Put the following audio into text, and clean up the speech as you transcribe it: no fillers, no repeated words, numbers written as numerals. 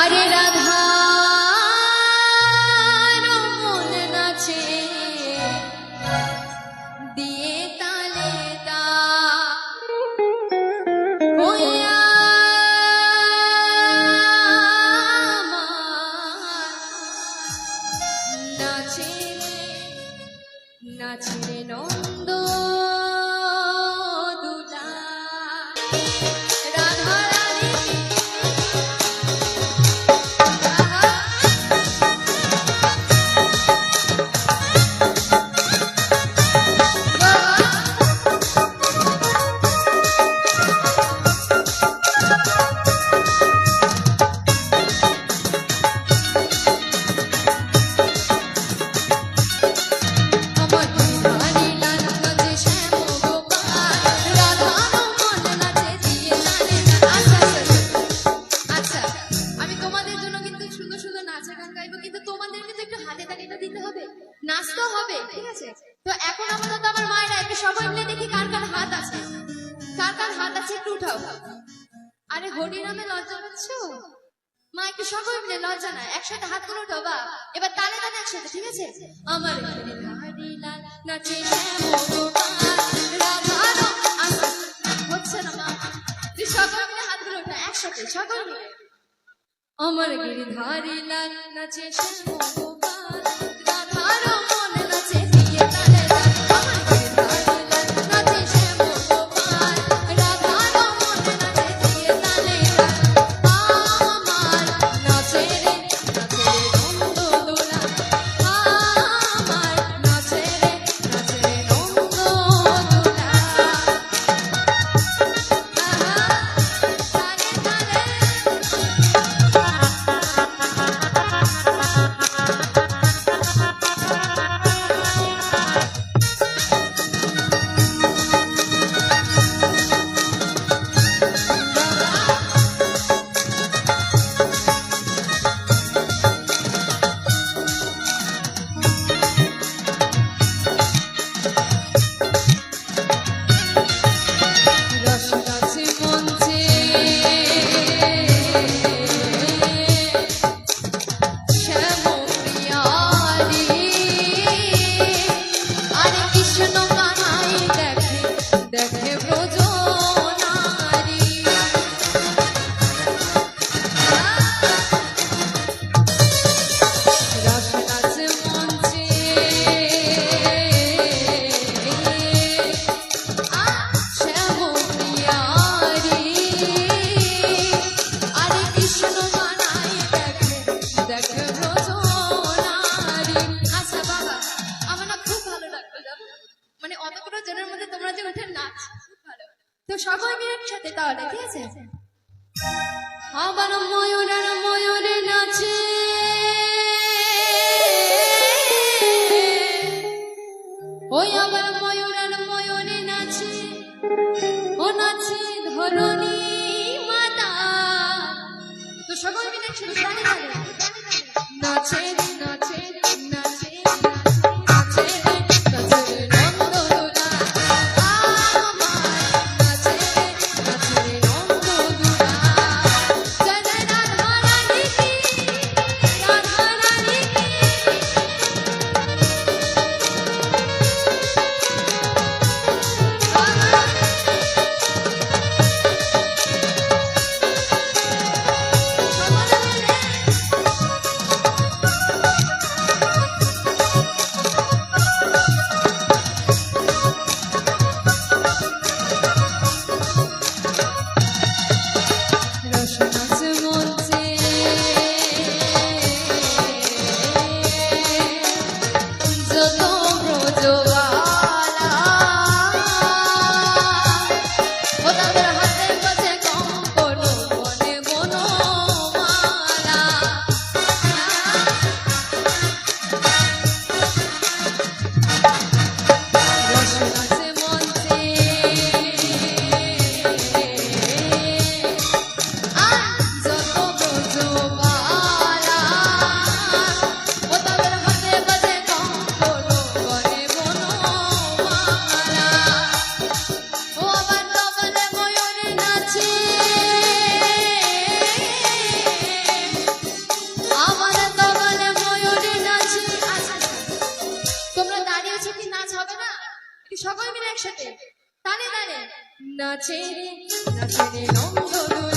আরে রাধা মন নাচে দিয়ে তালে তা ওয়া নাচে নাচে নন্দ নাচতে হবে, ঠিক আছে? তো এখন আপাতত আমার মায়েরা একটু সবাই মিলে দেখি কার কার হাত আছে, কার কার হাত আছে একটু উঠাও। আরে হরি নামে লজ্জা পাচ্ছ? মা একটু সবাই মিলে লজ্জা না, একসাথে হাতগুলো উঠাও। বা এবার তালে তালে একসাথে, ঠিক আছে? আমার নাচে হচ্ছে না মা, তুই সবাই মিলে হাতগুলো উঠা একসাথে, সবাই মিলে। আমার গিরিধারী লাল নাচে শ্যামগোপাল, রাধার মন নাচে দিয়ে তালে তাল। আমার গিরিধারী লাল নাচে শ্যামগোপাল, রাধার মন নাচে দিয়ে তালে তাল। আমার নাচে রে নাচে নন্দ দোলা, আমার নাচে রে নাচে নন্দ দোলা। তালে তালে সবাই মিলে একসাথে তাহলে, ঠিক আছে? আবার ময়ূরের ময়ূরে নাচে, ওই আবার ময়ূরের ময়ূরে নাচে, ও নাচে ধরণী মাতা। তো সবাই মিলে একসাথে তালে তালে নাচে নাচে নাচে নাচে নাচে নন্দ দোলা। একটু সকল মিলে একসাথে তালে তালে নাচে রে লঙ্গ